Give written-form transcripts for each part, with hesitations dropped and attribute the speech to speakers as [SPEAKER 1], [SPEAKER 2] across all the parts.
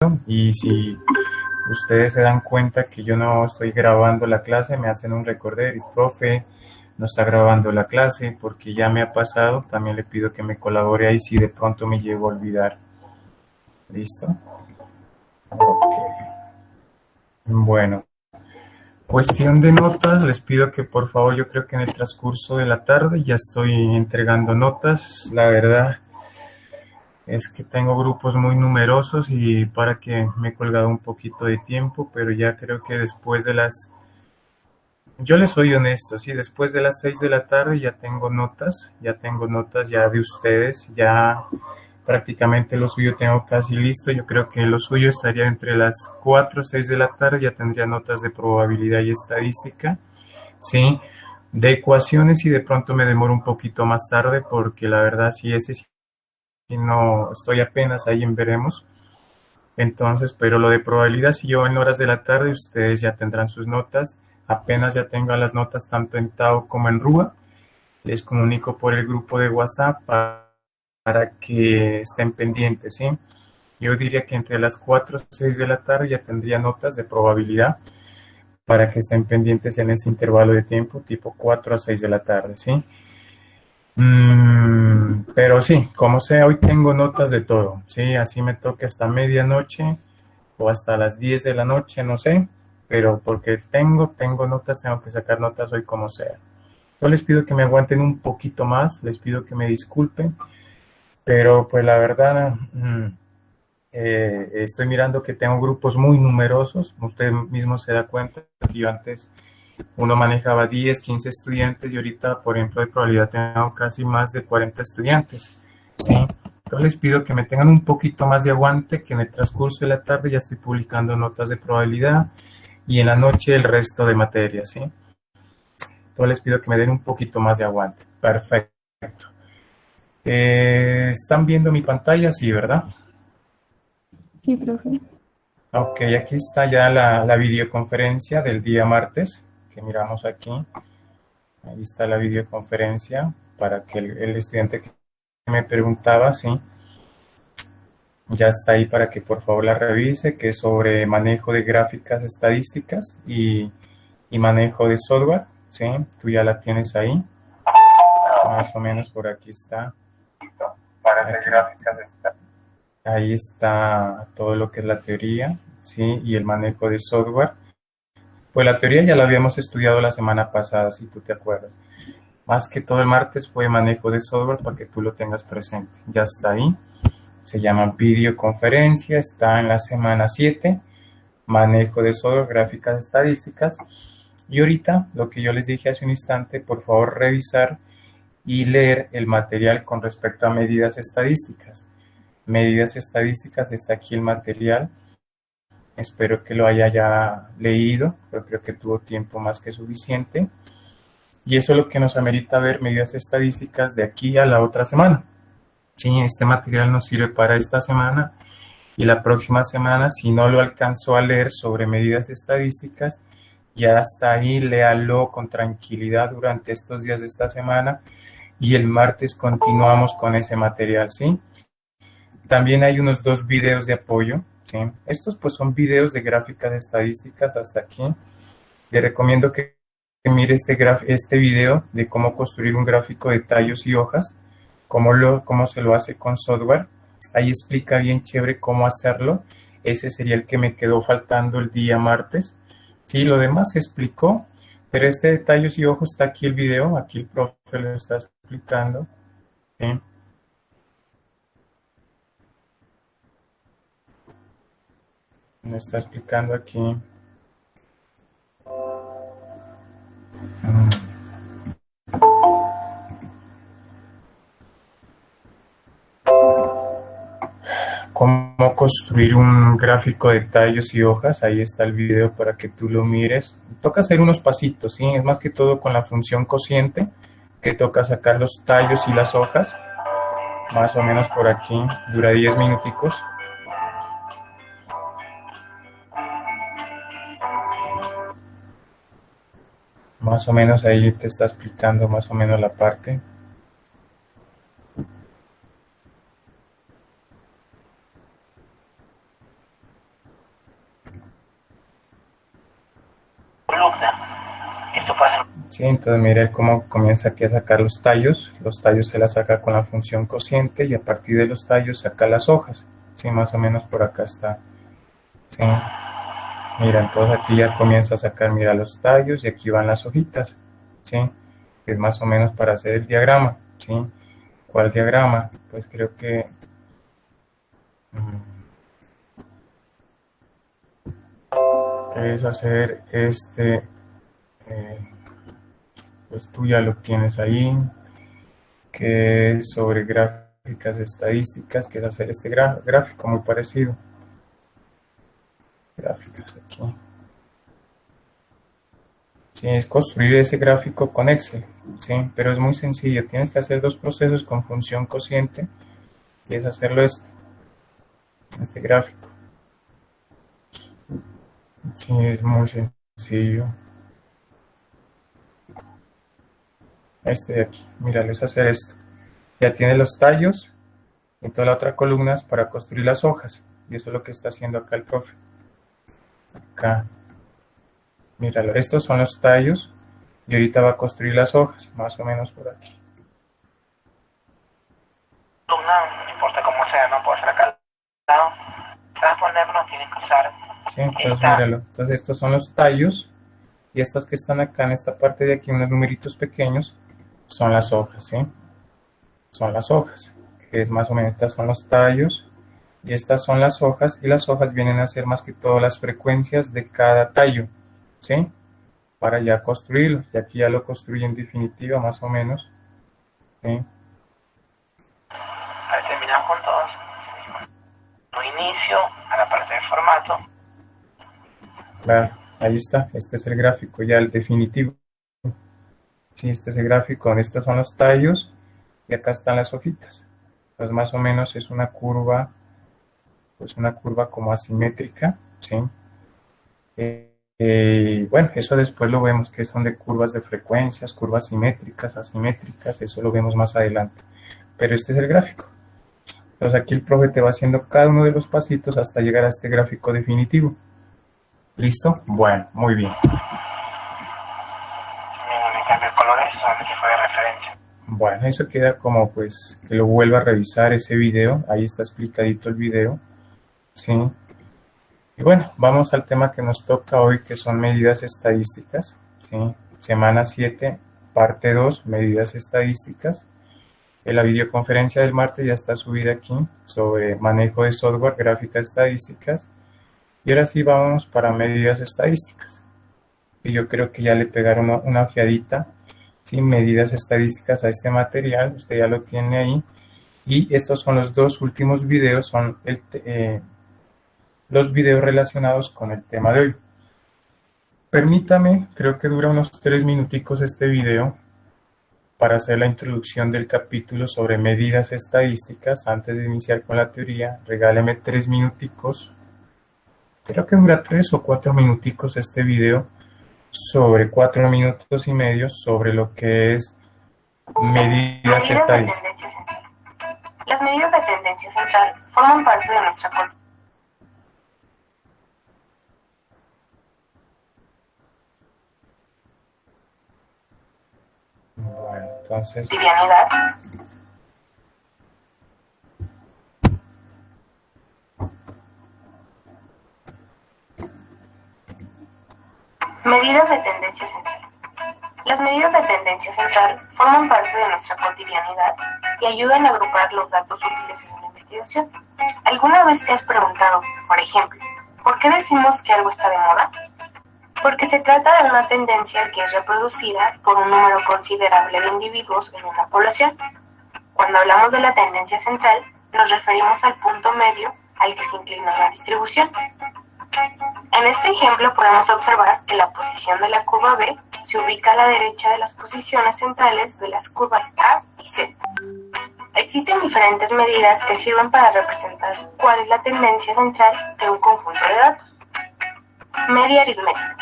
[SPEAKER 1] listo. Y si ustedes se dan cuenta que yo no estoy grabando la clase, me hacen un recorderis, profe, no está grabando la clase, porque ya me ha pasado. También le pido que me colabore ahí si de pronto me llego a olvidar. ¿Listo? Ok. Bueno, cuestión de notas, les pido que por favor, yo creo que en el transcurso de la tarde ya estoy entregando notas. La verdad es que tengo grupos muy numerosos y para que me he colgado un poquito de tiempo, pero ya creo que después de las... Yo les soy honesto, sí, después de las 6 de la tarde ya tengo notas ya de ustedes, ya prácticamente lo suyo tengo casi listo. Yo creo que lo suyo estaría entre las 4 o 6 de la tarde, ya tendría notas de probabilidad y estadística, sí, de ecuaciones y de pronto me demoro un poquito más tarde porque la verdad sí, ese sí no, estoy apenas ahí en veremos. Entonces, pero lo de probabilidad, si yo en horas de la tarde, ustedes ya tendrán sus notas. Apenas ya tenga las notas tanto en Tao como en Rúa, les comunico por el grupo de WhatsApp para que estén pendientes, ¿sí? Yo diría que entre las 4 y 6 de la tarde ya tendría notas de probabilidad para que estén pendientes en ese intervalo de tiempo, tipo 4 a 6 de la tarde, ¿sí? Pero sí, como sea, hoy tengo notas de todo, ¿sí? Así me toque hasta medianoche o hasta las 10 de la noche, no sé, pero porque tengo notas, tengo que sacar notas hoy como sea. Yo les pido que me aguanten un poquito más, les pido que me disculpen, pero pues la verdad, estoy mirando que tengo grupos muy numerosos. Usted mismo se da cuenta que yo antes uno manejaba 10, 15 estudiantes y ahorita, por ejemplo, de probabilidad tengo casi más de 40 estudiantes, ¿sí? Entonces les pido que me tengan un poquito más de aguante, que en el transcurso de la tarde ya estoy publicando notas de probabilidad y en la noche el resto de materias, ¿sí? Entonces les pido que me den un poquito más de aguante. Perfecto. ¿Están viendo mi pantalla? Sí, ¿verdad?
[SPEAKER 2] Sí, profe.
[SPEAKER 1] Ok, aquí está ya la videoconferencia del día martes que miramos aquí. Ahí está la videoconferencia para que el estudiante que me preguntaba, sí, ya está ahí para que por favor la revise, que es sobre manejo de gráficas estadísticas y manejo de software, sí, tú ya la tienes ahí, más o menos por aquí está. Para hacer gráficas estadísticas. Ahí está todo lo que es la teoría, sí, y el manejo de software. Pues la teoría ya la habíamos estudiado la semana pasada, si tú te acuerdas. Más que todo el martes fue manejo de software para que tú lo tengas presente. Ya está ahí. Se llama videoconferencia, está en la semana 7, manejo de software, gráficas estadísticas. Y ahorita, lo que yo les dije hace un instante, por favor revisar y leer el material con respecto a medidas estadísticas. Medidas estadísticas, está aquí el material. Espero que lo haya ya leído, pero creo que tuvo tiempo más que suficiente. Y eso es lo que nos amerita ver medidas estadísticas de aquí a la otra semana. Sí, este material nos sirve para esta semana y la próxima semana, si no lo alcanzó a leer sobre medidas estadísticas, ya hasta ahí léalo con tranquilidad durante estos días de esta semana y el martes continuamos con ese material, ¿sí? También hay unos 2 videos de apoyo, ¿sí? Estos pues son videos de gráficas estadísticas hasta aquí. Le recomiendo que mire este video de cómo construir un gráfico de tallos y hojas, cómo se lo hace con software. Ahí explica bien chévere cómo hacerlo. Ese sería el que me quedó faltando el día martes. Sí, lo demás se explicó, pero este de tallos y ojos está aquí el video, aquí el profe lo está explicando. ¿Sí? Me está explicando aquí. Cómo construir un gráfico de tallos y hojas. Ahí está el video para que tú lo mires. Toca hacer unos pasitos, ¿sí? Es más que todo con la función cociente, que toca sacar los tallos y las hojas. Más o menos por aquí. Dura 10 minuticos. Más o menos ahí te está explicando más o menos la parte.
[SPEAKER 3] columna. Esto puede ser...
[SPEAKER 1] Sí, entonces mire cómo comienza aquí a sacar los tallos se las saca con la función cociente y a partir de los tallos saca las hojas. Sí, más o menos por acá está. Sí. Mira, entonces aquí ya comienza a sacar, mira, los tallos y aquí van las hojitas. Sí, es más o menos para hacer el diagrama. Sí, ¿cuál diagrama? Pues creo que... es hacer este... pues tú ya lo tienes ahí, que es sobre gráficas estadísticas, que es hacer este gráfico muy parecido. Gráficas aquí. Sí, es construir ese gráfico con Excel, sí, pero es muy sencillo. Tienes que hacer dos procesos con función cociente y es hacerlo este gráfico. Sí, es muy sencillo. Este de aquí, míralo, es hacer esto. Ya tiene los tallos y toda la otra columna es para construir las hojas. Y eso es lo que está haciendo acá el profe. Acá. Míralo, estos son los tallos y ahorita va a construir las hojas, más o menos por aquí.
[SPEAKER 3] Columna, no importa cómo sea, no puede ser acá al lado. Para ponerlo tienes que usar...
[SPEAKER 1] Sí, entonces míralo. Entonces estos son los tallos y estas que están acá en esta parte de aquí, unos numeritos pequeños, son las hojas, ¿sí? Son las hojas, que es más o menos, estas son los tallos y estas son las hojas, y las hojas vienen a ser más que todo las frecuencias de cada tallo, ¿sí? Para ya construirlo, y aquí ya lo construye en definitiva, más o menos, ¿sí?
[SPEAKER 3] Para terminar con todos, no inicio a la parte de formato.
[SPEAKER 1] Claro, ahí está, este es el gráfico ya, el definitivo. Sí, este es el gráfico, estos son los tallos y acá están las hojitas. Entonces más o menos es una curva, pues una curva como asimétrica, ¿sí? Bueno, eso después lo vemos, que son de curvas de frecuencias, curvas simétricas, asimétricas, eso lo vemos más adelante. Pero este es el gráfico. Entonces aquí el profe te va haciendo cada uno de los pasitos hasta llegar a este gráfico definitivo. ¿Listo? Bueno, muy bien.
[SPEAKER 3] Cambio colores, solamente fue de referencia.
[SPEAKER 1] Bueno, eso queda como pues que lo vuelva a revisar ese video, ahí está explicadito el video, ¿sí? Y bueno, vamos al tema que nos toca hoy, que son medidas estadísticas, ¿sí? Semana 7, parte 2, medidas estadísticas. La videoconferencia del martes ya está subida aquí sobre manejo de software, gráficas estadísticas. Y ahora sí vamos para medidas estadísticas. Y yo creo que ya le pegaron una ojeadita, ¿sí? Medidas estadísticas a este material, usted ya lo tiene ahí. Y estos son los dos últimos videos, son los videos relacionados con el tema de hoy. Permítame, creo que dura unos 3 minuticos este video para hacer la introducción del capítulo sobre medidas estadísticas. Antes de iniciar con la teoría, regáleme 3 minuticos. Creo que dura 3 o 4 minuticos este video, sobre 4 minutos y medio, sobre lo que es medidas estadísticas.
[SPEAKER 4] Las medidas de tendencia central forman parte de nuestra
[SPEAKER 1] Bueno, entonces...
[SPEAKER 4] cotidianidad. Medidas de tendencia central. Las medidas de tendencia central forman parte de nuestra cotidianidad y ayudan a agrupar los datos útiles en una investigación. ¿Alguna vez te has preguntado, por ejemplo, por qué decimos que algo está de moda? Porque se trata de una tendencia que es reproducida por un número considerable de individuos en una población. Cuando hablamos de la tendencia central, nos referimos al punto medio al que se inclina la distribución. En este ejemplo podemos observar que la posición de la curva B se ubica a la derecha de las posiciones centrales de las curvas A y C. Existen diferentes medidas que sirven para representar cuál es la tendencia central de un conjunto de datos. Media aritmética.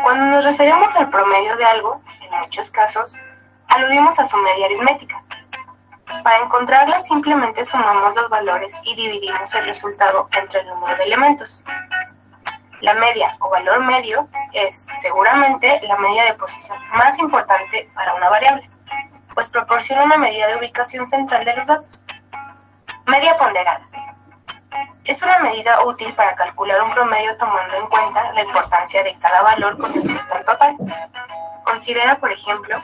[SPEAKER 4] Cuando nos referimos al promedio de algo, en muchos casos, aludimos a su media aritmética. Para encontrarla simplemente sumamos los valores y dividimos el resultado entre el número de elementos. La media o valor medio es seguramente la medida de posición más importante para una variable, pues proporciona una medida de ubicación central de los datos. Media ponderada. Es una medida útil para calcular un promedio tomando en cuenta la importancia de cada valor con respecto al total. Considera, por ejemplo,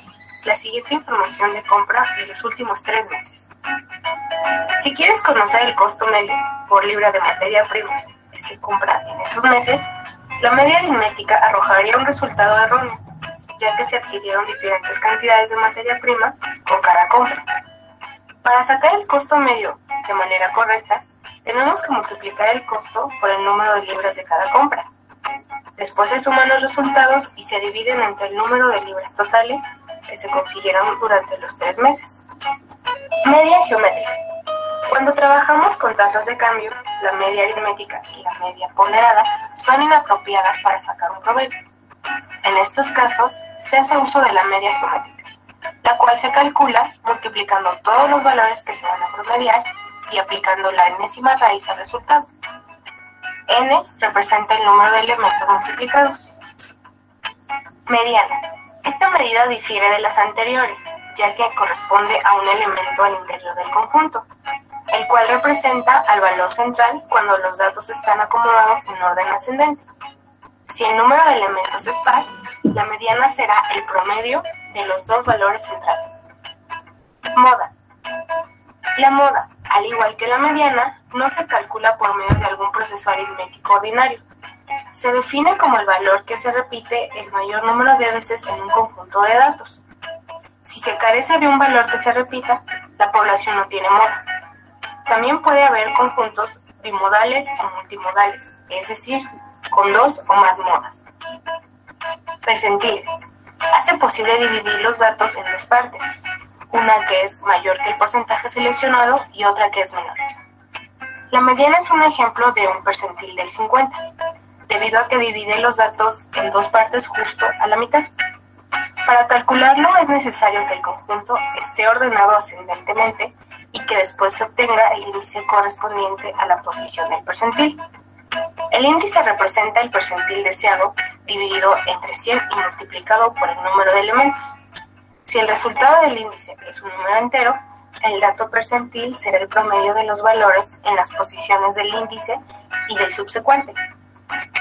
[SPEAKER 4] la siguiente información de compra de los últimos 3 meses. Si quieres conocer el costo medio por libra de materia prima que se compra en esos meses, la media aritmética arrojaría un resultado erróneo, ya que se adquirieron diferentes cantidades de materia prima con cada compra. Para sacar el costo medio de manera correcta, tenemos que multiplicar el costo por el número de libras de cada compra. Después se suman los resultados y se dividen entre el número de libras totales que se consiguieron durante los 3 meses. Media geométrica. Cuando trabajamos con tasas de cambio, la media aritmética y la media ponderada son inapropiadas para sacar un promedio. En estos casos, se hace uso de la media geométrica, la cual se calcula multiplicando todos los valores que se van a promediar y aplicando la enésima raíz al resultado. N representa el número de elementos multiplicados. Mediana. Esta medida difiere de las anteriores, ya que corresponde a un elemento al interior del conjunto, el cual representa al valor central cuando los datos están acomodados en orden ascendente. Si el número de elementos es par, la mediana será el promedio de los 2 valores centrales. Moda. La moda, al igual que la mediana, no se calcula por medio de algún proceso aritmético ordinario. Se define como el valor que se repite el mayor número de veces en un conjunto de datos. Si se carece de un valor que se repita, la población no tiene moda. También puede haber conjuntos bimodales o multimodales, es decir, con 2 o más modas. Percentiles. Hace posible dividir los datos en 2 partes, una que es mayor que el porcentaje seleccionado y otra que es menor. La mediana es un ejemplo de un percentil del 50, debido a que divide los datos en 2 partes justo a la mitad. Para calcularlo es necesario que el conjunto esté ordenado ascendentemente y que después se obtenga el índice correspondiente a la posición del percentil. El índice representa el percentil deseado dividido entre 100 y multiplicado por el número de elementos. Si el resultado del índice es un número entero, el dato percentil será el promedio de los valores en las posiciones del índice y del subsecuente.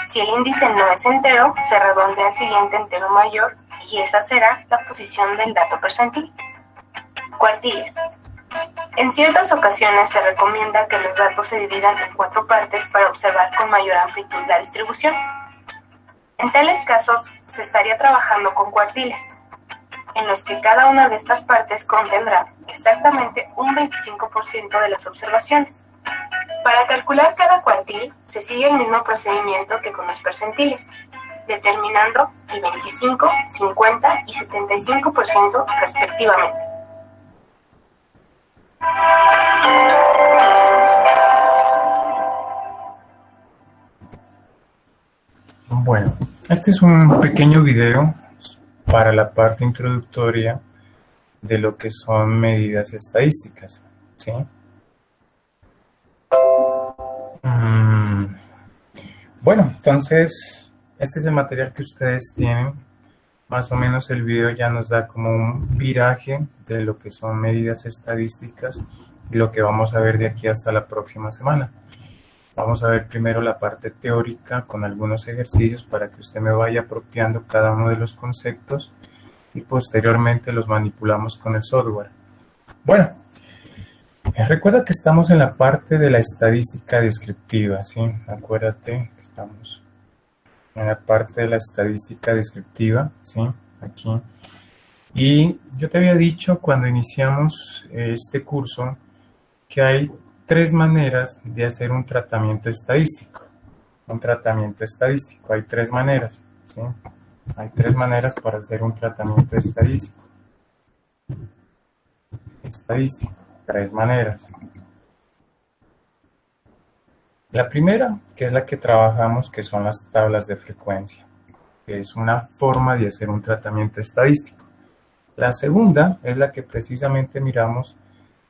[SPEAKER 4] Si el índice no es entero, se redondea al siguiente entero mayor y esa será la posición del dato percentil. Cuartiles. En ciertas ocasiones se recomienda que los datos se dividan en 4 partes para observar con mayor amplitud la distribución. En tales casos, se estaría trabajando con cuartiles, en los que cada una de estas partes contendrá exactamente un 25% de las observaciones. Para calcular cada cuartil, se sigue el mismo procedimiento que con los percentiles, determinando el 25, 50 y 75% respectivamente.
[SPEAKER 1] Bueno, este es un pequeño video para la parte introductoria de lo que son medidas estadísticas, ¿sí? Bueno, entonces, este es el material que ustedes tienen. Más o menos el video ya nos da como un viraje de lo que son medidas estadísticas y lo que vamos a ver de aquí hasta la próxima semana. Vamos a ver primero la parte teórica con algunos ejercicios para que usted me vaya apropiando cada uno de los conceptos y posteriormente los manipulamos con el software. Bueno, recuerda que estamos en la parte de la estadística descriptiva, ¿sí? Acuérdate que estamos en la parte de la estadística descriptiva, ¿sí? Aquí. Y yo te había dicho cuando iniciamos este curso que hay 3 maneras de hacer un tratamiento estadístico. Un tratamiento estadístico, hay 3 maneras, ¿sí? Hay 3 maneras para hacer un tratamiento estadístico. Estadístico, 3 maneras. La primera, que es la que trabajamos, que son las tablas de frecuencia, que es una forma de hacer un tratamiento estadístico. La segunda es la que precisamente miramos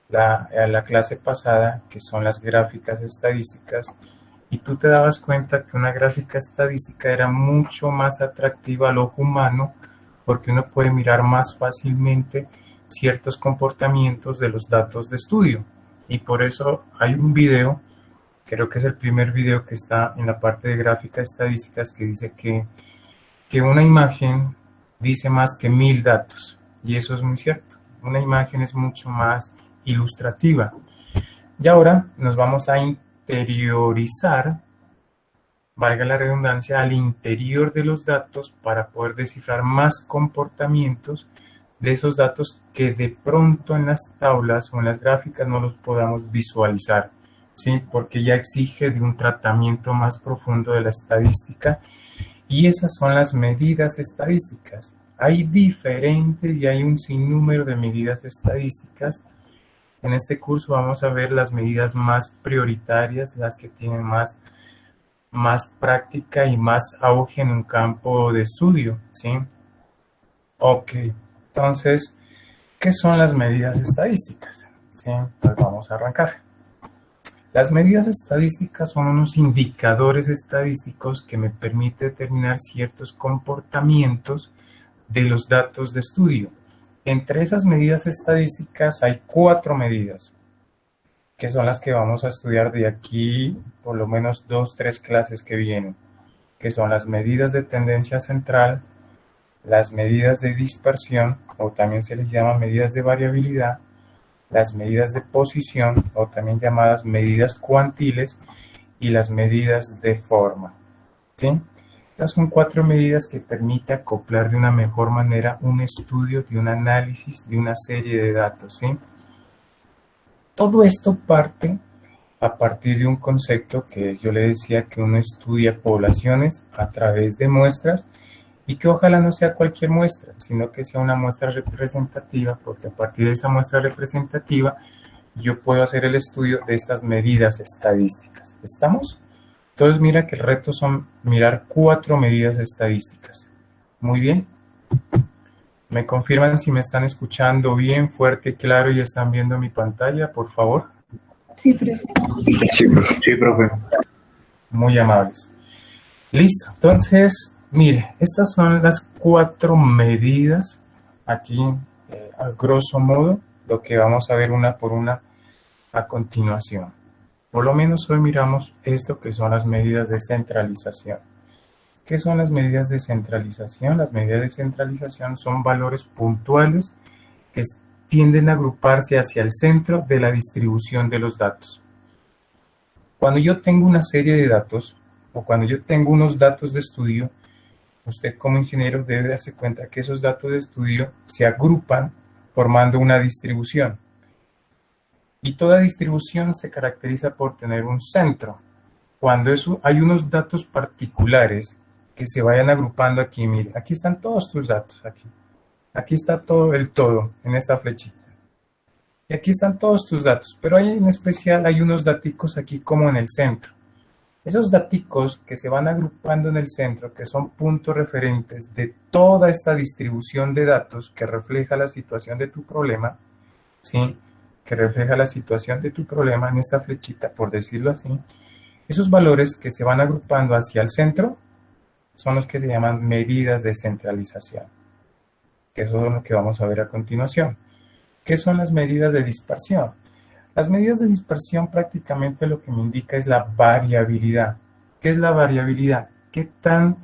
[SPEAKER 1] la clase pasada, que son las gráficas estadísticas, y tú te dabas cuenta que una gráfica estadística era mucho más atractiva al ojo humano porque uno puede mirar más fácilmente ciertos comportamientos de los datos de estudio. Y por eso hay un video, creo que es el primer video que está en la parte de gráficas estadísticas, que dice que una imagen dice más que 1000 datos. Y eso es muy cierto. Una imagen es mucho más ilustrativa. Y ahora nos vamos a interiorizar, valga la redundancia, al interior de los datos para poder descifrar más comportamientos de esos datos que de pronto en las tablas o en las gráficas no los podamos visualizar, ¿sí? Porque ya exige de un tratamiento más profundo de la estadística, y esas son las medidas estadísticas. Hay diferentes y hay un sinnúmero de medidas estadísticas. En este curso vamos a ver las medidas más prioritarias, las que tienen más práctica y más auge en un campo de estudio, ¿sí? Ok, entonces, ¿qué son las medidas estadísticas? ¿Sí? Pues vamos a arrancar. Las medidas estadísticas son unos indicadores estadísticos que me permiten determinar ciertos comportamientos de los datos de estudio. Entre esas medidas estadísticas hay 4 medidas, que son las que vamos a estudiar de aquí por lo menos 2 o 3 clases que vienen, que son las medidas de tendencia central, las medidas de dispersión, o también se les llama medidas de variabilidad, las medidas de posición, o también llamadas medidas cuantiles, y las medidas de forma, ¿sí? Estas son 4 medidas que permiten acoplar de una mejor manera un estudio, de un análisis, de una serie de datos, ¿sí? Todo esto parte a partir de un concepto que yo le decía, que uno estudia poblaciones a través de muestras, y que ojalá no sea cualquier muestra, sino que sea una muestra representativa, porque a partir de esa muestra representativa yo puedo hacer el estudio de estas medidas estadísticas. ¿Estamos? Entonces mira que el reto son mirar 4 medidas estadísticas. Muy bien. ¿Me confirman si me están escuchando bien, fuerte, claro y están viendo mi pantalla, por favor?
[SPEAKER 2] Sí, profe.
[SPEAKER 1] Sí, profe. Muy amables. Listo. Entonces, mire, estas son las 4 medidas, aquí a grosso modo, lo que vamos a ver una por una a continuación. Por lo menos hoy miramos esto que son las medidas de centralización. ¿Qué son las medidas de centralización? Las medidas de centralización son valores puntuales que tienden a agruparse hacia el centro de la distribución de los datos. Cuando yo tengo una serie de datos, o cuando yo tengo unos datos de estudio, usted como ingeniero debe darse cuenta que esos datos de estudio se agrupan formando una distribución. Y toda distribución se caracteriza por tener un centro. Cuando hay unos datos particulares que se vayan agrupando aquí, mire, aquí están todos tus datos, aquí está todo el todo en esta flechita. Y aquí están todos tus datos, pero en especial hay unos daticos aquí como en el centro. Esos daticos que se van agrupando en el centro, que son puntos referentes de toda esta distribución de datos que refleja la situación de tu problema, ¿sí? Que refleja la situación de tu problema en esta flechita, por decirlo así. Esos valores que se van agrupando hacia el centro son los que se llaman medidas de centralización, que eso es lo que vamos a ver a continuación. ¿Qué son las medidas de dispersión? Las medidas de dispersión prácticamente lo que me indica es la variabilidad. ¿Qué es la variabilidad? ¿Qué tan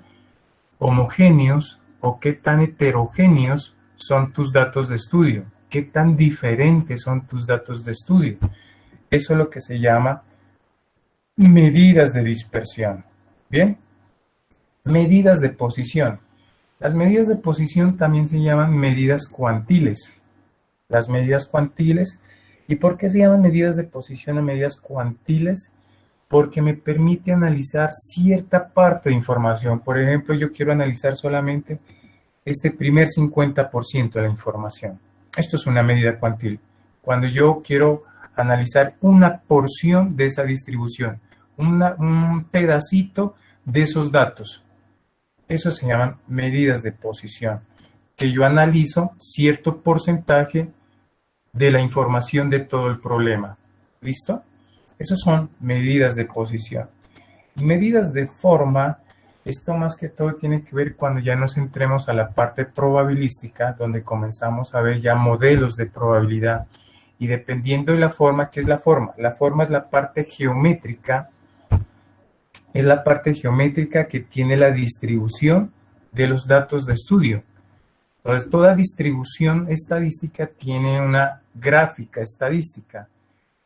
[SPEAKER 1] homogéneos o qué tan heterogéneos son tus datos de estudio? ¿Qué tan diferentes son tus datos de estudio? Eso es lo que se llama medidas de dispersión. ¿Bien? Medidas de posición. Las medidas de posición también se llaman medidas cuantiles. Las medidas cuantiles. ¿Y por qué se llaman medidas de posición o medidas cuantiles? Porque me permite analizar cierta parte de información. Por ejemplo, yo quiero analizar solamente este primer 50% de la información. Esto es una medida cuantil. Cuando yo quiero analizar una porción de esa distribución, un pedacito de esos datos. Eso se llaman medidas de posición, que yo analizo cierto porcentaje de la información de todo el problema. ¿Listo? Esas son medidas de posición. Y medidas de forma, esto más que todo tiene que ver cuando ya nos entremos a la parte probabilística, donde comenzamos a ver ya modelos de probabilidad. Y dependiendo de la forma, ¿qué es la forma? La forma es la parte geométrica, que tiene la distribución de los datos de estudio. Entonces, toda distribución estadística tiene una gráfica estadística.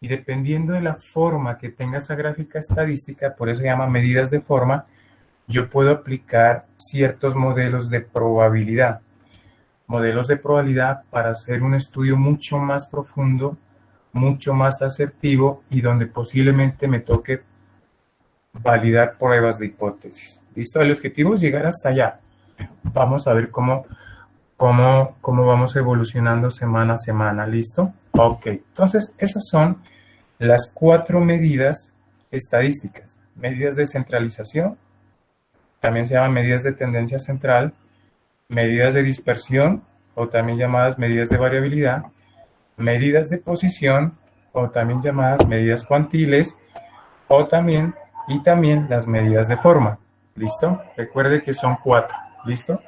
[SPEAKER 1] Y dependiendo de la forma que tenga esa gráfica estadística, por eso se llama medidas de forma, yo puedo aplicar ciertos modelos de probabilidad. Modelos de probabilidad para hacer un estudio mucho más profundo, mucho más asertivo y donde posiblemente me toque validar pruebas de hipótesis. ¿Listo? El objetivo es llegar hasta allá. Vamos a ver cómo vamos evolucionando semana a semana. ¿Listo? Ok. Entonces, esas son las 4 medidas estadísticas. Medidas de centralización, también se llaman medidas de tendencia central, medidas de dispersión, o también llamadas medidas de variabilidad, medidas de posición, o también llamadas medidas cuantiles, y también las medidas de forma. ¿Listo? Recuerde que son 4. ¿Listo?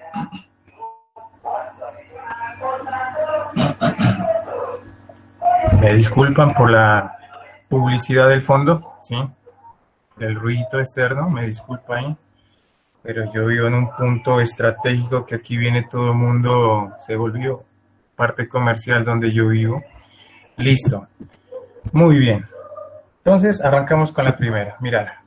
[SPEAKER 1] Me disculpan por la publicidad del fondo, ¿sí? El ruido externo, me disculpa ahí. Pero yo vivo en un punto estratégico que aquí viene todo el mundo, se volvió parte comercial donde yo vivo. Listo. Muy bien. Entonces, arrancamos con la primera. Mírala.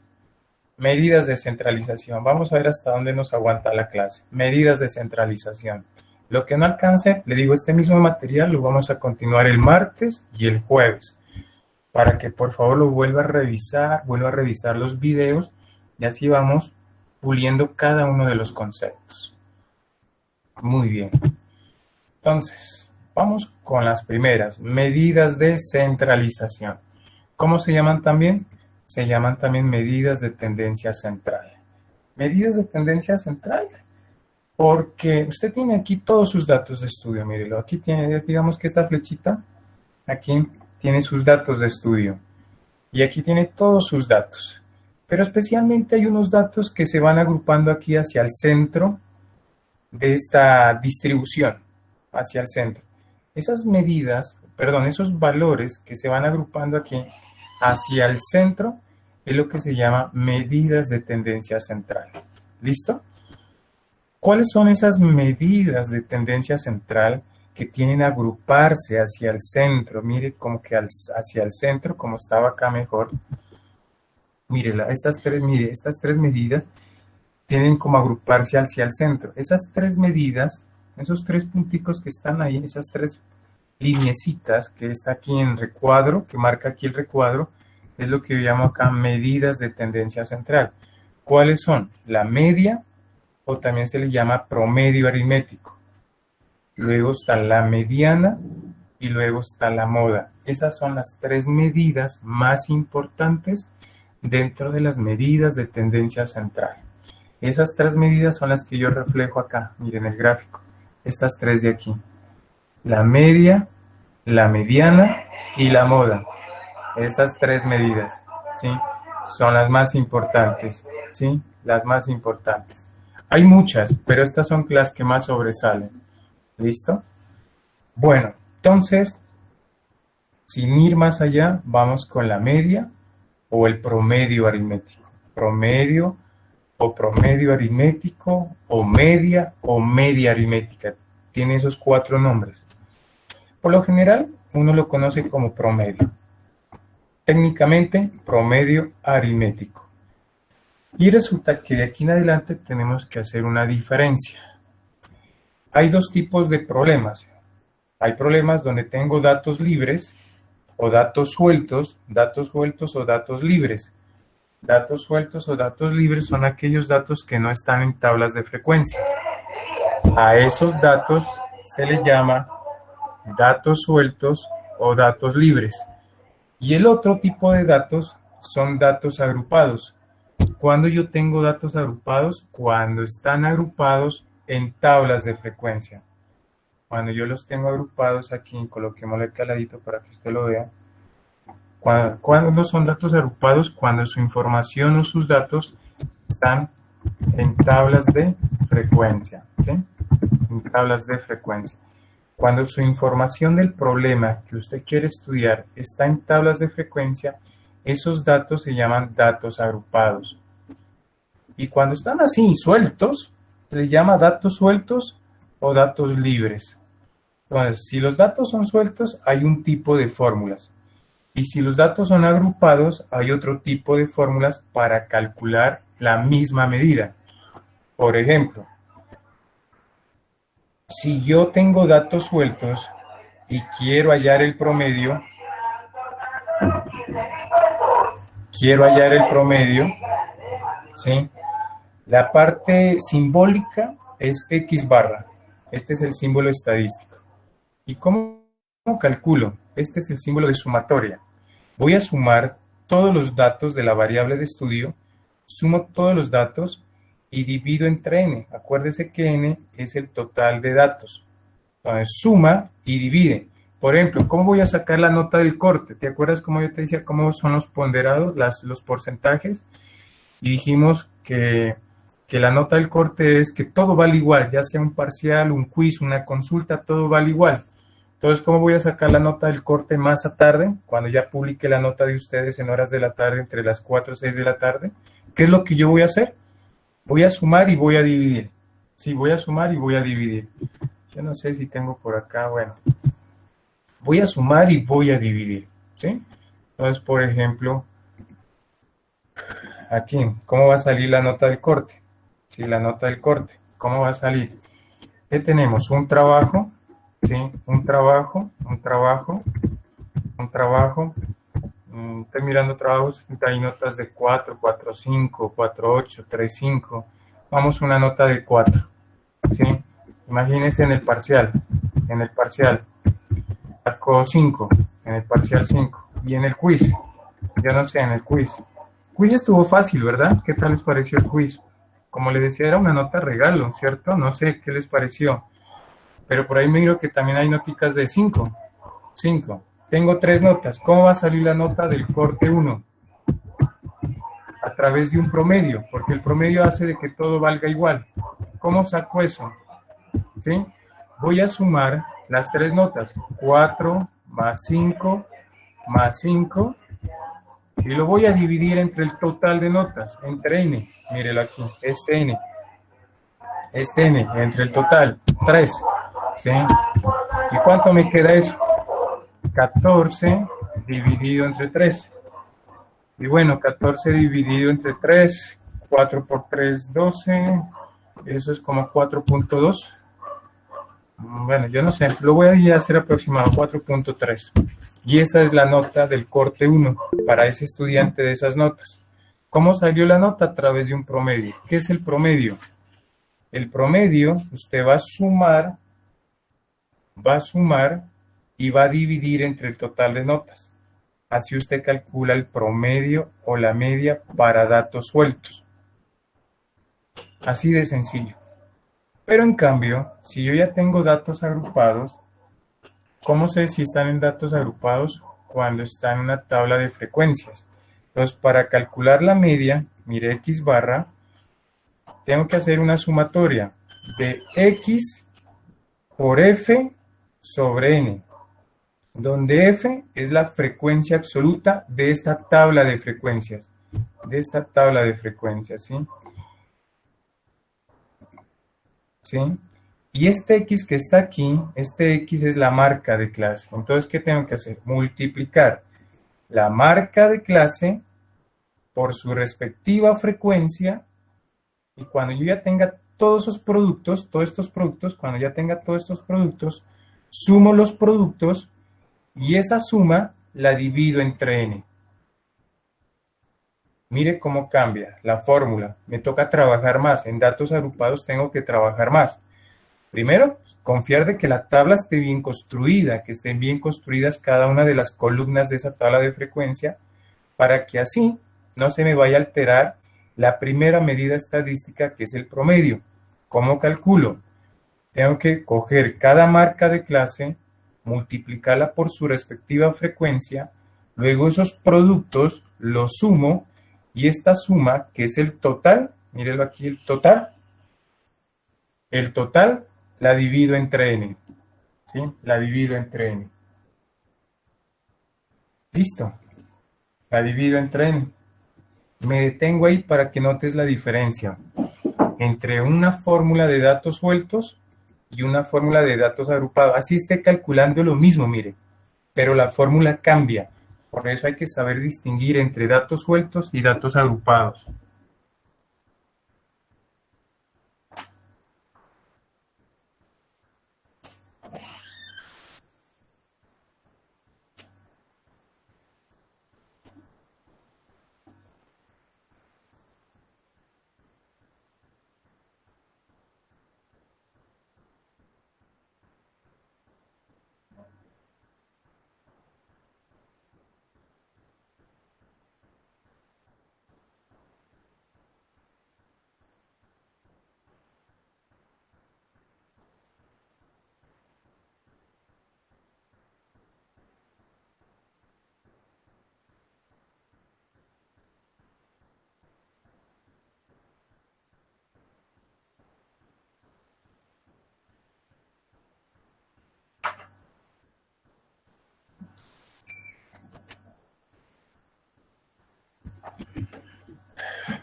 [SPEAKER 1] Medidas de centralización. Vamos a ver hasta dónde nos aguanta la clase. Medidas de centralización. Lo que no alcance, le digo, este mismo material lo vamos a continuar el martes y el jueves. Para que por favor lo vuelva a revisar los videos y así vamos puliendo cada uno de los conceptos. Muy bien. Entonces, vamos con las primeras. Medidas de centralización. ¿Cómo se llaman también? Se llaman también medidas de tendencia central. Medidas de tendencia central, porque usted tiene aquí todos sus datos de estudio. Mírelo, aquí tiene, digamos que esta flechita, aquí tiene sus datos de estudio. Y aquí tiene todos sus datos. Pero especialmente hay unos datos que se van agrupando aquí hacia el centro de esta distribución, hacia el centro. Esas medidas, esos valores que se van agrupando aquí hacia el centro es lo que se llama medidas de tendencia central. ¿Listo? ¿Cuáles son esas medidas de tendencia central que tienen a agruparse hacia el centro? Mire, como que hacia el centro, como estaba acá mejor. Mire, estas tres medidas tienen como agruparse hacia el centro. Esas 3 medidas, esos 3 punticos que están ahí, esas 3 lineecitas que está aquí en recuadro, que marca aquí el recuadro, es lo que yo llamo acá medidas de tendencia central. ¿Cuáles son? La media, o también se le llama promedio aritmético. Luego está la mediana y luego está la moda. Esas son las 3 medidas más importantes dentro de las medidas de tendencia central. Esas 3 medidas son las que yo reflejo acá, miren el gráfico. Estas 3 de aquí. La media, la mediana y la moda. Estas 3 medidas, ¿sí? Son las más importantes, ¿sí? Las más importantes. Hay muchas, pero estas son las que más sobresalen. ¿Listo? Bueno, entonces, sin ir más allá, vamos con la media o el promedio aritmético. Promedio aritmético o media aritmética. Tiene esos 4 nombres. Por lo general, uno lo conoce como promedio. Técnicamente, promedio aritmético. Y resulta que de aquí en adelante tenemos que hacer una diferencia. Hay 2 tipos de problemas. Hay problemas donde tengo datos libres o datos sueltos o datos libres. Datos sueltos o datos libres son aquellos datos que no están en tablas de frecuencia. A esos datos se les llama datos sueltos o datos libres. Y el otro tipo de datos son datos agrupados. ¿Cuándo yo tengo datos agrupados? Cuando están agrupados en tablas de frecuencia. Cuando yo los tengo agrupados aquí, coloquémosle el caladito para que usted lo vea. ¿Cuándo son datos agrupados? Cuando su información o sus datos están en tablas de frecuencia, ¿sí? En tablas de frecuencia. Cuando su información del problema que usted quiere estudiar está en tablas de frecuencia, esos datos se llaman datos agrupados. Y cuando están así sueltos, se les llama datos sueltos o datos libres. Entonces, si los datos son sueltos, hay un tipo de fórmulas. Y si los datos son agrupados, hay otro tipo de fórmulas para calcular la misma medida. Por ejemplo, si yo tengo datos sueltos y quiero hallar el promedio, ¿sí? La parte simbólica es X barra. Este es el símbolo estadístico. ¿Y cómo calculo? Este es el símbolo de sumatoria. Voy a sumar todos los datos de la variable de estudio, sumo todos los datos y divido entre n. Acuérdese que n es el total de datos. Entonces, suma y divide. Por ejemplo, ¿cómo voy a sacar la nota del corte? ¿Te acuerdas cómo yo te decía cómo son los ponderados, los porcentajes? Y dijimos que la nota del corte es que todo vale igual, ya sea un parcial, un quiz, una consulta, todo vale igual. Entonces, ¿cómo voy a sacar la nota del corte más a tarde? Cuando ya publique la nota de ustedes en horas de la tarde, entre las 4 y 6 de la tarde. ¿Qué es lo que yo voy a hacer? Voy a sumar y voy a dividir. Sí, voy a sumar y voy a dividir. Yo no sé si tengo por acá, bueno. Voy a sumar y voy a dividir, ¿sí? Entonces, por ejemplo, aquí, ¿cómo va a salir la nota del corte? Sí, la nota del corte, ¿cómo va a salir? ¿Qué tenemos? Un trabajo, ¿sí? Un trabajo. Estoy mirando trabajos, hay notas de 4, 4.5, 4.8, 3.5. Vamos a una nota de 4, ¿sí? Imagínense en el parcial, sacó 5, en el parcial 5. Y en el quiz, yo no sé, en el quiz. Quiz estuvo fácil, ¿verdad? ¿Qué tal les pareció el quiz? Como les decía, era una nota regalo, ¿cierto? No sé qué les pareció. Pero por ahí me miro que también hay noticas de 5. 5. Tengo 3 notas. ¿Cómo va a salir la nota del corte 1? A través de un promedio, porque el promedio hace de que todo valga igual. ¿Cómo saco eso? ¿Sí? Voy a sumar las 3 notas. 4 más 5 más 5. Y lo voy a dividir entre el total de notas, entre n. Mírelo aquí, este n, entre el total, 3. ¿Sí? ¿Y cuánto me queda eso? 14 dividido entre 3. Y bueno, 14 dividido entre 3, 4 por 3, 12. Eso es como 4.2. Bueno, yo no sé, lo voy a hacer aproximado, 4.3. Y esa es la nota del corte 1 para ese estudiante de esas notas. ¿Cómo salió la nota? A través de un promedio. ¿Qué es el promedio? El promedio, usted va a sumar y va a dividir entre el total de notas. Así usted calcula el promedio o la media para datos sueltos. Así de sencillo. Pero en cambio, si yo ya tengo datos agrupados, ¿cómo sé si están en datos agrupados? Cuando están en una tabla de frecuencias. Entonces, para calcular la media, mire X barra, tengo que hacer una sumatoria de X por F sobre N, donde F es la frecuencia absoluta de esta tabla de frecuencias. ¿Sí? ¿Sí? Y este X que está aquí, este X es la marca de clase. Entonces, ¿qué tengo que hacer? Multiplicar la marca de clase por su respectiva frecuencia. Y cuando yo ya tenga todos estos productos, sumo los productos y esa suma la divido entre n. Mire cómo cambia la fórmula. Me toca trabajar más. En datos agrupados tengo que trabajar más. Primero, confiar de que la tabla esté bien construida, que estén bien construidas cada una de las columnas de esa tabla de frecuencia, para que así no se me vaya a alterar la primera medida estadística, que es el promedio. ¿Cómo calculo? Tengo que coger cada marca de clase, multiplicarla por su respectiva frecuencia, Luego esos productos los sumo y esta suma, que es el total, mírenlo aquí, el total la divido entre n, ¿sí? La divido entre n. Listo, la divido entre n. Me detengo ahí para que notes la diferencia entre una fórmula de datos sueltos y una fórmula de datos agrupados. Así esté calculando lo mismo, mire, pero la fórmula cambia. Por eso hay que saber distinguir entre datos sueltos y datos agrupados.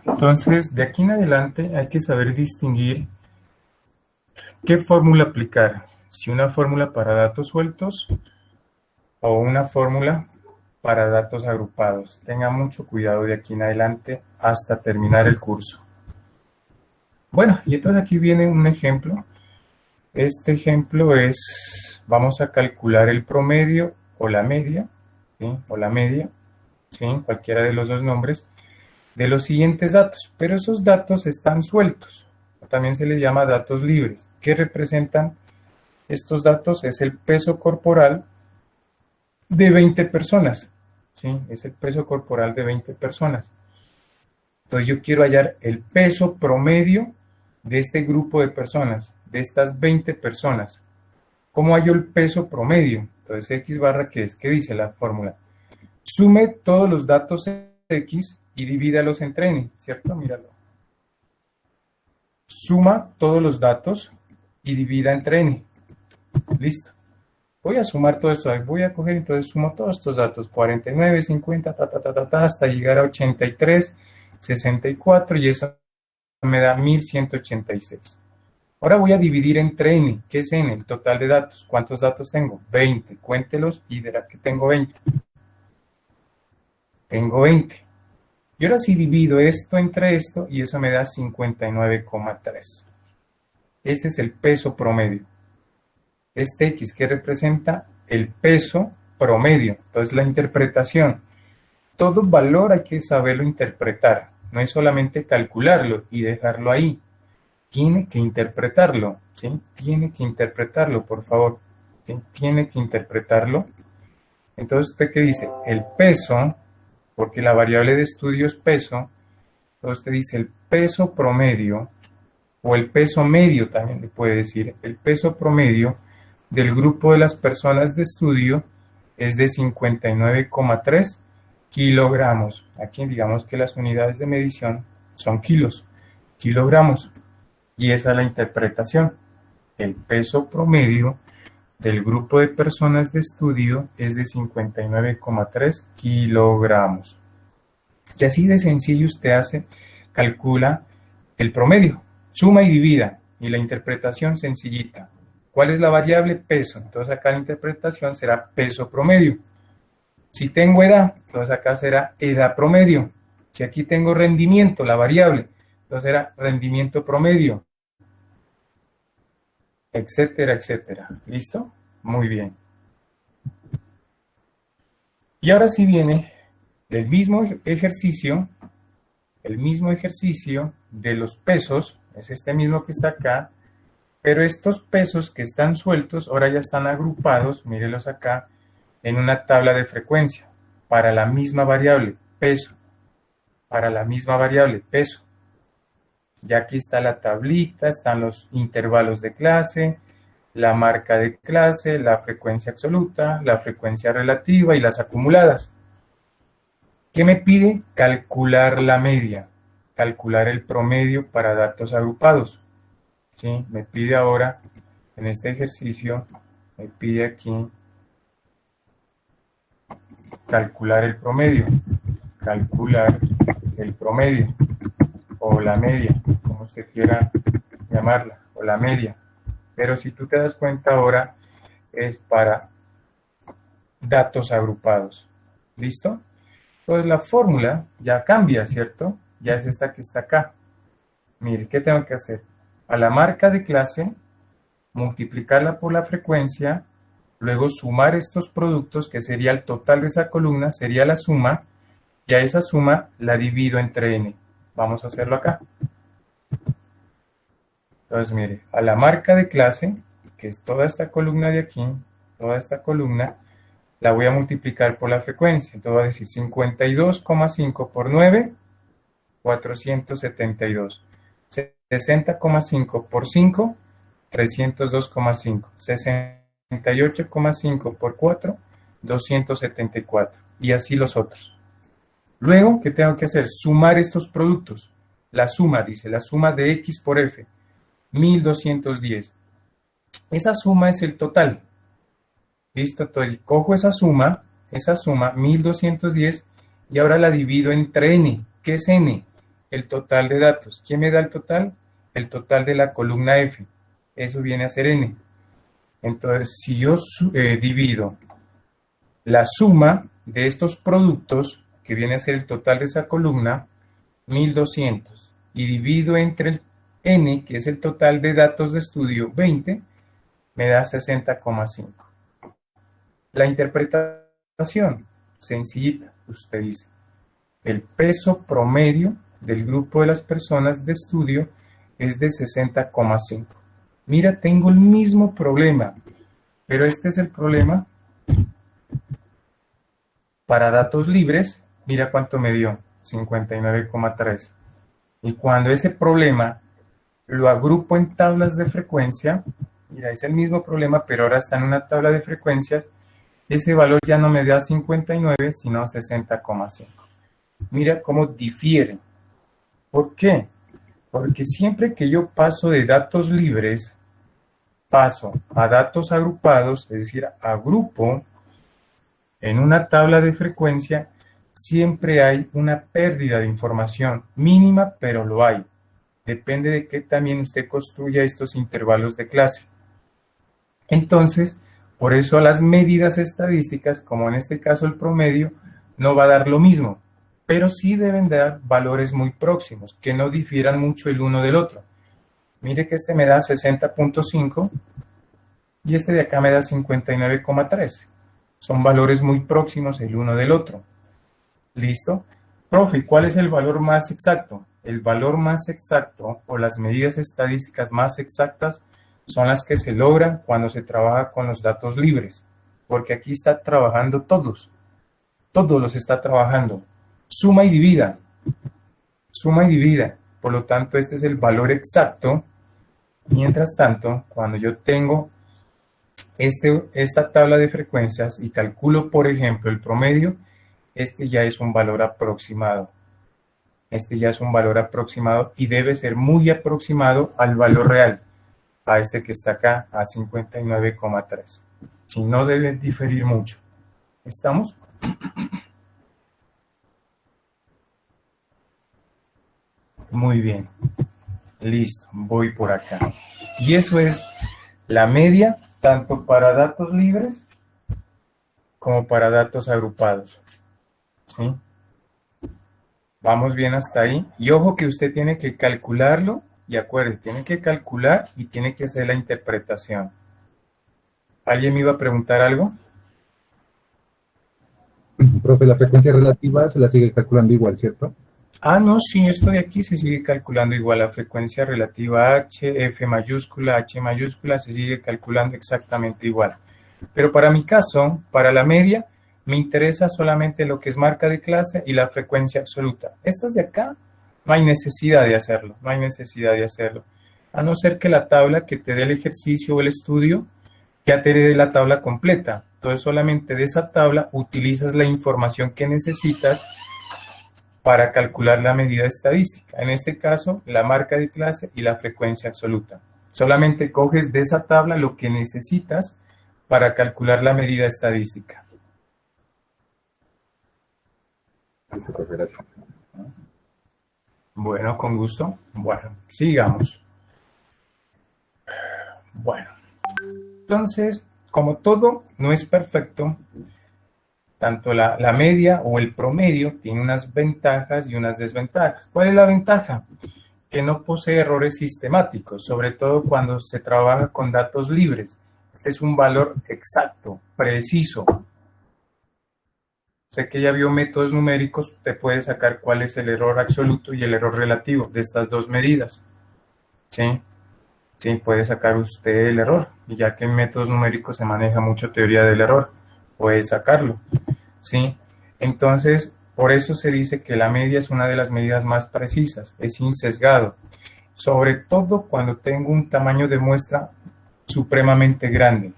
[SPEAKER 1] Entonces, de aquí en adelante hay que saber distinguir qué fórmula aplicar. Si una fórmula para datos sueltos o una fórmula para datos agrupados. Tenga mucho cuidado de aquí en adelante hasta terminar el curso. Bueno, y entonces aquí viene un ejemplo. Este ejemplo es, vamos a calcular el promedio o la media, ¿sí? O la media, ¿sí? Cualquiera de los dos nombres, de los siguientes datos, pero esos datos están sueltos, también se les llama datos libres. ¿Qué representan estos datos? Es el peso corporal de 20 personas, ¿sí? Es el peso corporal de 20 personas. Entonces yo quiero hallar el peso promedio de este grupo de personas, de estas 20 personas. ¿Cómo hallo el peso promedio? Entonces X barra, ¿qué es? ¿Qué dice la fórmula? Sume todos los datos X y divídalos entre n, ¿cierto? Míralo. Suma todos los datos y divida entre n. Listo. Voy a sumar todo esto. Voy a coger, entonces sumo todos estos datos. 49, 50, hasta llegar a 83, 64 y eso me da 1186. Ahora voy a dividir entre n. ¿Qué es n? El total de datos. ¿Cuántos datos tengo? 20. Cuéntelos y verá que tengo 20. Tengo 20. Y ahora sí divido esto entre esto y eso me da 59,3. Ese es el peso promedio. Este X que representa el peso promedio. Entonces la interpretación. Todo valor hay que saberlo interpretar. No es solamente calcularlo y dejarlo ahí. Tiene que interpretarlo. ¿Sí? Tiene que interpretarlo, por favor. ¿Sí? Tiene que interpretarlo. Entonces, ¿usted qué dice? El peso, porque la variable de estudio es peso. Entonces usted dice el peso promedio, o el peso medio también le puede decir. El peso promedio del grupo de las personas de estudio es de 59,3 kilogramos. Aquí digamos que las unidades de medición son kilos, kilogramos. Y esa es la interpretación. El peso promedio del grupo de personas de estudio es de 59,3 kilogramos. Y así de sencillo usted calcula el promedio, suma y divida, y la interpretación sencillita. ¿Cuál es la variable? Peso. Entonces acá la interpretación será peso promedio. Si tengo edad, entonces acá será edad promedio. Si aquí tengo rendimiento, la variable, entonces será rendimiento promedio. Etcétera, etcétera. ¿Listo? Muy bien. Y ahora sí viene el mismo ejercicio de los pesos, es este mismo que está acá, pero estos pesos que están sueltos ahora ya están agrupados, mírelos acá, en una tabla de frecuencia, para la misma variable, peso, para la misma variable, peso. Ya aquí está la tablita, están los intervalos de clase, la marca de clase, la frecuencia absoluta, la frecuencia relativa y las acumuladas. ¿Qué me pide? Calcular la media, calcular el promedio para datos agrupados. ¿Sí? Me pide ahora, en este ejercicio, me pide aquí calcular el promedio, o la media, como usted quiera llamarla, o la media. Pero si tú te das cuenta ahora, es para datos agrupados. ¿Listo? Entonces la fórmula ya cambia, ¿cierto? Ya es esta que está acá. Mire, ¿qué tengo que hacer? A la marca de clase, multiplicarla por la frecuencia, luego sumar estos productos, que sería el total de esa columna, sería la suma, y a esa suma la divido entre n. Vamos a hacerlo acá. Entonces, mire, a la marca de clase, que es toda esta columna de aquí, toda esta columna, la voy a multiplicar por la frecuencia. Entonces voy a decir 52,5 por 9, 472. 60,5 por 5, 302,5. 68,5 por 4, 274. Y así los otros. Luego, ¿qué tengo que hacer? Sumar estos productos. La suma, dice, la suma de X por F. 1210. Esa suma es el total. ¿Listo? Entonces, cojo esa suma, 1210, y ahora la divido entre n. ¿Qué es n? El total de datos. ¿Quién me da el total? El total de la columna F. Eso viene a ser n. Entonces, si yo divido la suma de estos productos, que viene a ser el total de esa columna, 1200, y divido entre el n, que es el total de datos de estudio, 20, me da 60,5. La interpretación, sencillita, usted dice, el peso promedio del grupo de las personas de estudio es de 60,5. Mira, tengo el mismo problema, pero este es el problema para datos libres. Mira cuánto me dio, 59,3. Y cuando ese problema lo agrupo en tablas de frecuencia, mira, es el mismo problema, pero ahora está en una tabla de frecuencias, ese valor ya no me da 59, sino 60,5. Mira cómo difiere. ¿Por qué? Porque siempre que yo paso de datos libres, paso a datos agrupados, es decir, agrupo en una tabla de frecuencia, siempre hay una pérdida de información, mínima, pero lo hay. Depende de que también usted construya estos intervalos de clase. Entonces, por eso las medidas estadísticas, como en este caso el promedio, no va a dar lo mismo, pero sí deben dar valores muy próximos, que no difieran mucho el uno del otro. Mire que este me da 60,5 y este de acá me da 59,3. Son valores muy próximos el uno del otro. ¿Listo? Profe, ¿cuál es el valor más exacto? El valor más exacto o las medidas estadísticas más exactas son las que se logran cuando se trabaja con los datos libres, porque aquí está trabajando todos los está trabajando, suma y divida, por lo tanto este es el valor exacto. Mientras tanto, cuando yo tengo esta tabla de frecuencias y calculo, por ejemplo, el promedio, este ya es un valor aproximado. Este ya es un valor aproximado y debe ser muy aproximado al valor real, a este que está acá, a 59,3. Si no, debe diferir mucho. ¿Estamos? Muy bien. Listo, voy por acá. Y eso es la media, tanto para datos libres como para datos agrupados. ¿Sí? Vamos bien hasta ahí. Y ojo que usted tiene que calcularlo. Y acuérdese, tiene que calcular y tiene que hacer la interpretación. ¿Alguien me iba a preguntar algo?
[SPEAKER 5] Profe, la frecuencia relativa se la sigue calculando igual, ¿cierto?
[SPEAKER 1] Ah, no, sí, esto de aquí se sigue calculando igual. La frecuencia relativa H, F mayúscula, H mayúscula, se sigue calculando exactamente igual. Pero para mi caso, para la media, me interesa solamente lo que es marca de clase y la frecuencia absoluta. Estas de acá, no hay necesidad de hacerlo, a no ser que la tabla que te dé el ejercicio o el estudio ya te dé la tabla completa. Entonces solamente de esa tabla utilizas la información que necesitas para calcular la medida estadística. En este caso, la marca de clase y la frecuencia absoluta. Solamente coges de esa tabla lo que necesitas para calcular la medida estadística.
[SPEAKER 5] Listo, profe, gracias.
[SPEAKER 1] Bueno, con gusto. Bueno, sigamos. Bueno, entonces, como todo no es perfecto, tanto la media o el promedio tiene unas ventajas y unas desventajas. ¿Cuál es la ventaja? Que no posee errores sistemáticos, sobre todo cuando se trabaja con datos libres. Este es un valor exacto, preciso. Sé que ya vio métodos numéricos, te puede sacar cuál es el error absoluto y el error relativo de estas dos medidas. ¿Sí? Sí, puede sacar usted el error, y ya que en métodos numéricos se maneja mucho teoría del error, puede sacarlo. ¿Sí? Entonces, por eso se dice que la media es una de las medidas más precisas, es insesgado, sobre todo cuando tengo un tamaño de muestra supremamente grande.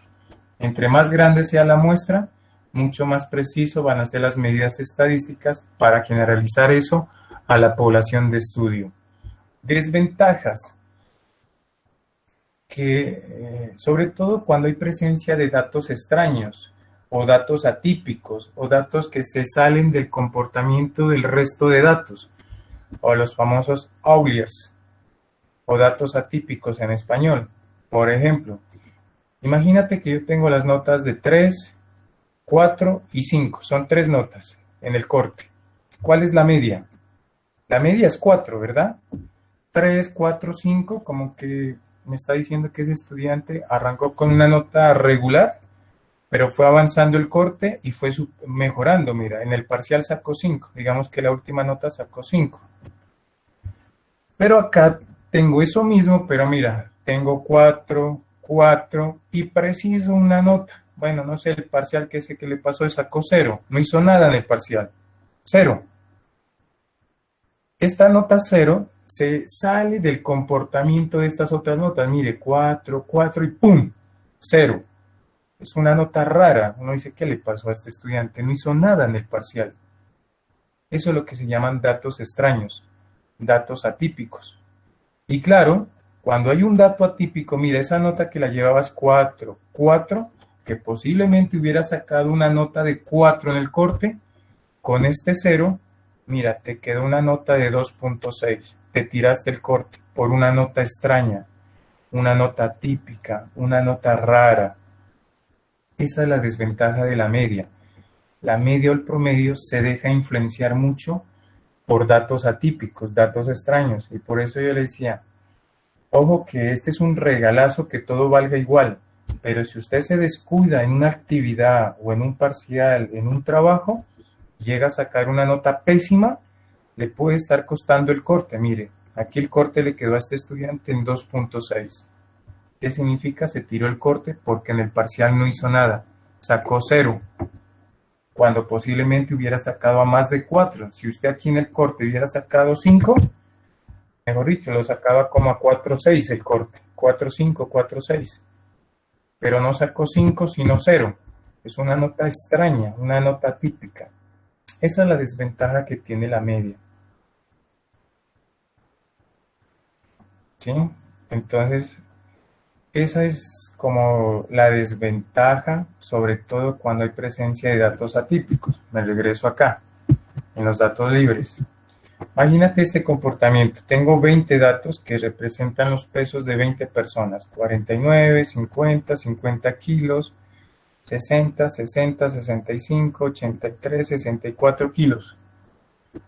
[SPEAKER 1] Entre más grande sea la muestra, mucho más preciso van a ser las medidas estadísticas para generalizar eso a la población de estudio. Desventajas, que sobre todo cuando hay presencia de datos extraños, o datos atípicos, o datos que se salen del comportamiento del resto de datos, o los famosos outliers, o datos atípicos en español. Por ejemplo, imagínate que yo tengo las notas de 3, 4 y 5, son 3 notas en el corte. ¿Cuál es la media? La media es 4, ¿verdad? 3, 4, 5, como que me está diciendo que ese estudiante arrancó con una nota regular, pero fue avanzando el corte y fue mejorando. Mira, en el parcial sacó 5, digamos que la última nota sacó 5. Pero acá tengo eso mismo, pero mira, tengo 4, 4 y preciso una nota. Bueno, no sé, el parcial que sé que le pasó sacó 0, no hizo nada en el parcial, 0. Esta nota 0 se sale del comportamiento de estas otras notas. Mire, 4, 4 y ¡pum! 0. Es una nota rara. Uno dice, ¿qué le pasó a este estudiante? No hizo nada en el parcial. Eso es lo que se llaman datos extraños, datos atípicos. Y claro, cuando hay un dato atípico, mira, esa nota que la llevabas 4, 4, que posiblemente hubiera sacado una nota de 4 en el corte, con este 0, mira, te quedó una nota de 2.6. Te tiraste el corte por una nota extraña, una nota típica, una nota rara. Esa es la desventaja de la media. La media o el promedio se deja influenciar mucho por datos atípicos, datos extraños. Y por eso yo le decía, ojo que este es un regalazo que todo valga igual. Pero si usted se descuida en una actividad o en un parcial, en un trabajo, llega a sacar una nota pésima, le puede estar costando el corte. Mire, aquí el corte le quedó a este estudiante en 2.6. ¿Qué significa? Se tiró el corte porque en el parcial no hizo nada. Sacó 0, cuando posiblemente hubiera sacado a más de 4. Si usted aquí en el corte hubiera sacado 5, mejor dicho, lo sacaba como a 4.6 el corte. 4.5, 4.6. Pero no sacó 5, sino 0. Es una nota extraña, una nota típica. Esa es la desventaja que tiene la media. ¿Sí? Entonces, esa es como la desventaja, sobre todo cuando hay presencia de datos atípicos. Me regreso acá, en los datos libres. Imagínate este comportamiento. Tengo 20 datos que representan los pesos de 20 personas. 49, 50, 50 kilos, 60, 60, 65, 83, 64 kilos.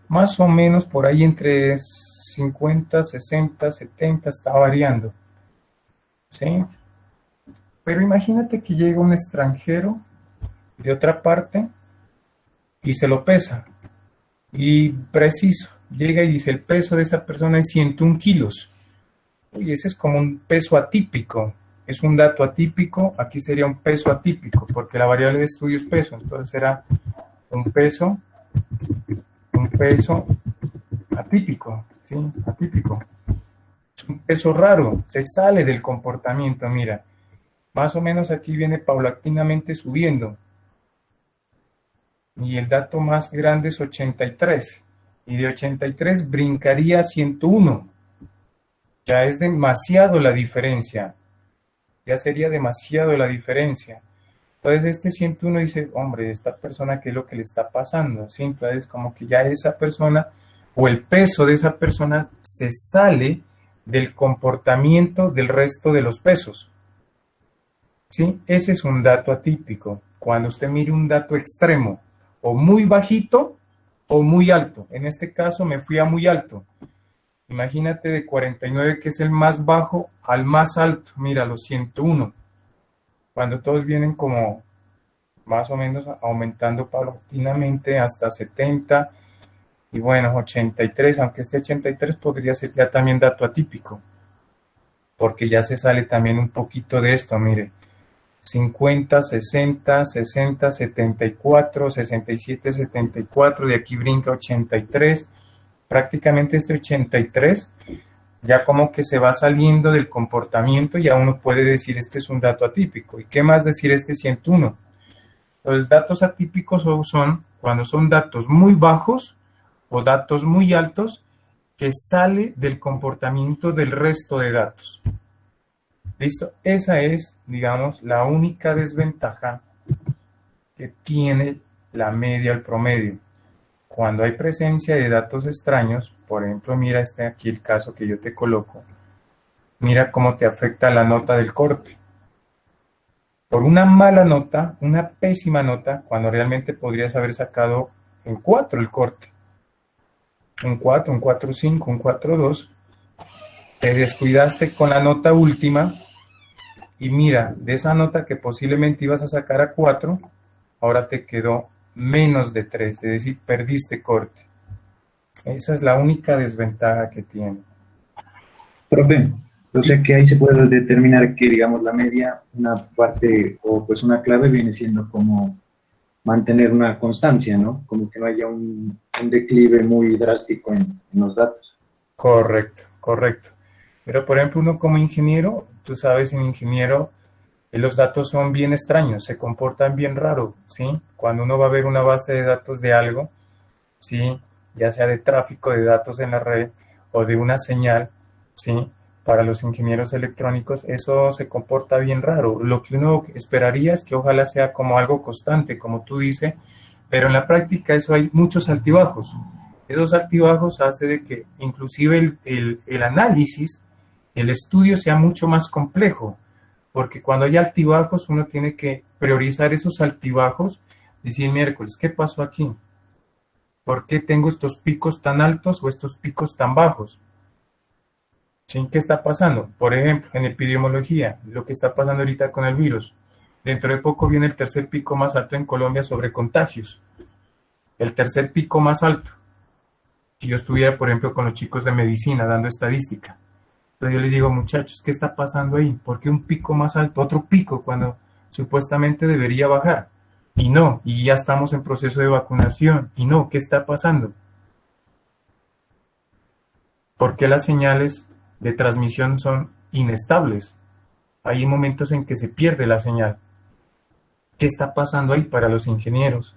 [SPEAKER 1] Más o menos por ahí entre 50, 60, 70 está variando. ¿Sí? Pero imagínate que llega un extranjero de otra parte y se lo pesa. Y preciso, llega y dice el peso de esa persona es 101 kilos. Uy, ese es como un peso atípico. Es un dato atípico, aquí sería un peso atípico, porque la variable de estudio es peso. Entonces será un peso atípico, ¿sí? Atípico. Es un peso raro, se sale del comportamiento, mira. Más o menos aquí viene paulatinamente subiendo. Y el dato más grande es 83. y de 83 brincaría a 101. Ya es demasiado la diferencia. Ya sería demasiado la diferencia. Entonces este 101 dice, hombre, esta persona, ¿qué es lo que le está pasando? ¿Sí? Entonces como que ya esa persona o el peso de esa persona se sale del comportamiento del resto de los pesos. ¿Sí? Ese es un dato atípico. Cuando usted mire un dato extremo, o muy bajito o muy alto. En este caso me fui a muy alto. Imagínate de 49, que es el más bajo, al más alto. Mira, los 101. Cuando todos vienen como más o menos aumentando paulatinamente hasta 70 y bueno, 83, aunque este 83 podría ser ya también dato atípico, porque ya se sale también un poquito de esto, mire, 50, 60, 60, 74, 67, 74, de aquí brinca 83, prácticamente este 83 ya como que se va saliendo del comportamiento y ya uno puede decir este es un dato atípico. ¿Y qué más decir este 101? Los datos atípicos son cuando son datos muy bajos o datos muy altos que sale del comportamiento del resto de datos. ¿Listo? Esa es, digamos, la única desventaja que tiene la media al promedio. Cuando hay presencia de datos extraños, por ejemplo, mira aquí el caso que yo te coloco, mira cómo te afecta la nota del corte. Por una mala nota, una pésima nota, cuando realmente podrías haber sacado en 4 el corte. Un 4, un 4.5, un 4.2. Te descuidaste con la nota última y mira, de esa nota que posiblemente ibas a sacar a 4, ahora te quedó menos de 3, es decir, perdiste corte. Esa es la única desventaja que tiene.
[SPEAKER 6] Profe, o sea que ahí se puede determinar que, digamos, la media, una parte o pues una clave viene siendo como mantener una constancia, ¿no? Como que no haya un declive muy drástico en los datos.
[SPEAKER 1] Correcto, correcto. Pero, por ejemplo, uno como ingeniero, tú sabes, un ingeniero, los datos son bien extraños, se comportan bien raro, ¿sí? Cuando uno va a ver una base de datos de algo, ¿sí? Ya sea de tráfico de datos en la red o de una señal, ¿sí? Para los ingenieros electrónicos, eso se comporta bien raro. Lo que uno esperaría es que ojalá sea como algo constante, como tú dices, pero en la práctica eso hay muchos altibajos. Esos altibajos hacen de que inclusive el análisis, el estudio sea mucho más complejo, porque cuando hay altibajos uno tiene que priorizar esos altibajos, decir miércoles, ¿qué pasó aquí? ¿Por qué tengo estos picos tan altos o estos picos tan bajos? ¿Sí? ¿Qué está pasando? Por ejemplo, en epidemiología, lo que está pasando ahorita con el virus. Dentro de poco viene el tercer pico más alto en Colombia sobre contagios. El tercer pico más alto. Si yo estuviera, por ejemplo, con los chicos de medicina dando estadística. Entonces yo les digo, muchachos, ¿qué está pasando ahí? ¿Por qué un pico más alto? Otro pico cuando supuestamente debería bajar. Y no, y ya estamos en proceso de vacunación. Y no, ¿qué está pasando? ¿Por qué las señales de transmisión son inestables? Hay momentos en que se pierde la señal. ¿Qué está pasando ahí para los ingenieros?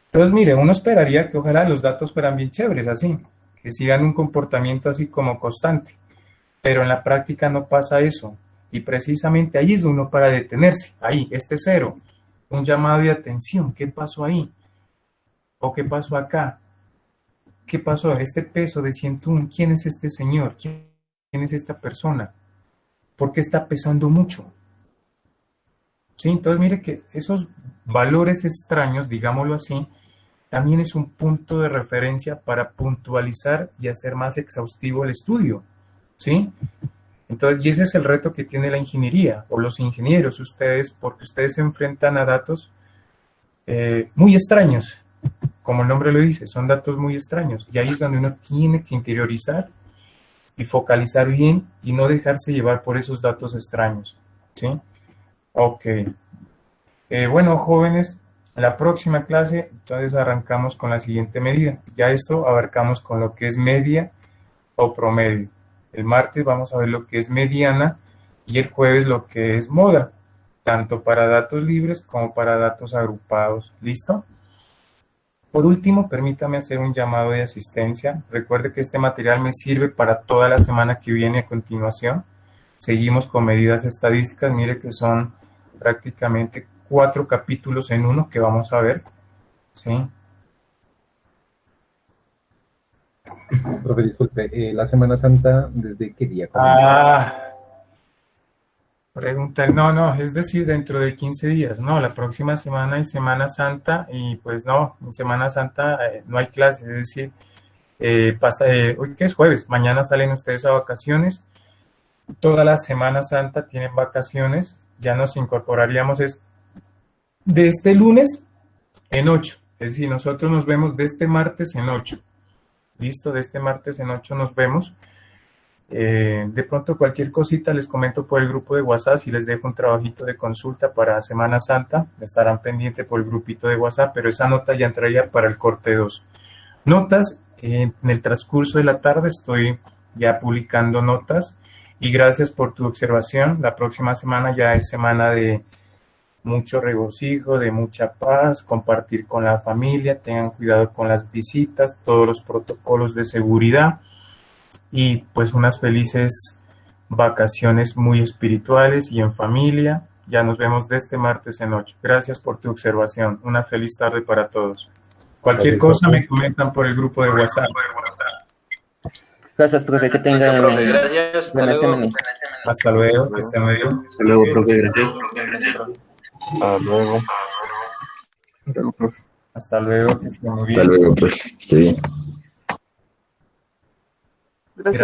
[SPEAKER 1] Entonces, mire, uno esperaría que ojalá los datos fueran bien chéveres así, que sigan un comportamiento así como constante. Pero en la práctica no pasa eso. Y precisamente ahí es uno para detenerse. Ahí, este cero. Un llamado de atención. ¿Qué pasó ahí? ¿O qué pasó acá? ¿Qué pasó? Este peso de 101, ¿quién es este señor? ¿Quién es esta persona? ¿Por qué está pesando mucho? Sí, entonces mire que esos valores extraños, digámoslo así, también es un punto de referencia para puntualizar y hacer más exhaustivo el estudio. ¿Sí? Entonces, y ese es el reto que tiene la ingeniería o los ingenieros, ustedes, porque ustedes se enfrentan a datos muy extraños, como el nombre lo dice, son datos muy extraños, y ahí es donde uno tiene que interiorizar y focalizar bien y no dejarse llevar por esos datos extraños, ¿sí? Ok. Bueno, jóvenes, en la próxima clase, entonces arrancamos con la siguiente medida. Ya esto abarcamos con lo que es media o promedio. El martes vamos a ver lo que es mediana y el jueves lo que es moda, tanto para datos libres como para datos agrupados. ¿Listo? Por último, permítame hacer un llamado de asistencia. Recuerde que este material me sirve para toda la semana que viene a continuación. Seguimos con medidas estadísticas. Mire que son prácticamente 4 capítulos en uno que vamos a ver. ¿Sí?
[SPEAKER 5] Profe, disculpe, la Semana Santa, ¿desde qué día comienza?
[SPEAKER 1] Pregunta, no, es decir, dentro de 15 días, no, la próxima semana es Semana Santa y pues no, en Semana Santa no hay clases, es decir, hoy que es jueves, mañana salen ustedes a vacaciones, toda la Semana Santa tienen vacaciones, ya nos incorporaríamos de este lunes en 8, es decir, nosotros nos vemos de este martes en 8, listo, de este martes en 8 nos vemos. De pronto cualquier cosita les comento por el grupo de WhatsApp, si les dejo un trabajito de consulta para Semana Santa, estarán pendientes por el grupito de WhatsApp, pero esa nota ya entraría para el corte 2. Notas, en el transcurso de la tarde estoy ya publicando notas y gracias por tu observación. La próxima semana ya es semana de mucho regocijo, de mucha paz, compartir con la familia, tengan cuidado con las visitas, todos los protocolos de seguridad. Y pues unas felices vacaciones muy espirituales y en familia. Ya nos vemos de este martes en 8. Gracias por tu observación. Una feliz tarde para todos. Cualquier cosa me comentan por el grupo de WhatsApp.
[SPEAKER 7] Gracias, profe, que tengan buena semana.
[SPEAKER 1] Hasta luego, que estén muy bien.
[SPEAKER 6] Hasta luego, profe, gracias.
[SPEAKER 8] Hasta luego.
[SPEAKER 1] Hasta luego, que estén muy bien.
[SPEAKER 8] Hasta luego, profe. Sí.
[SPEAKER 2] Gracias.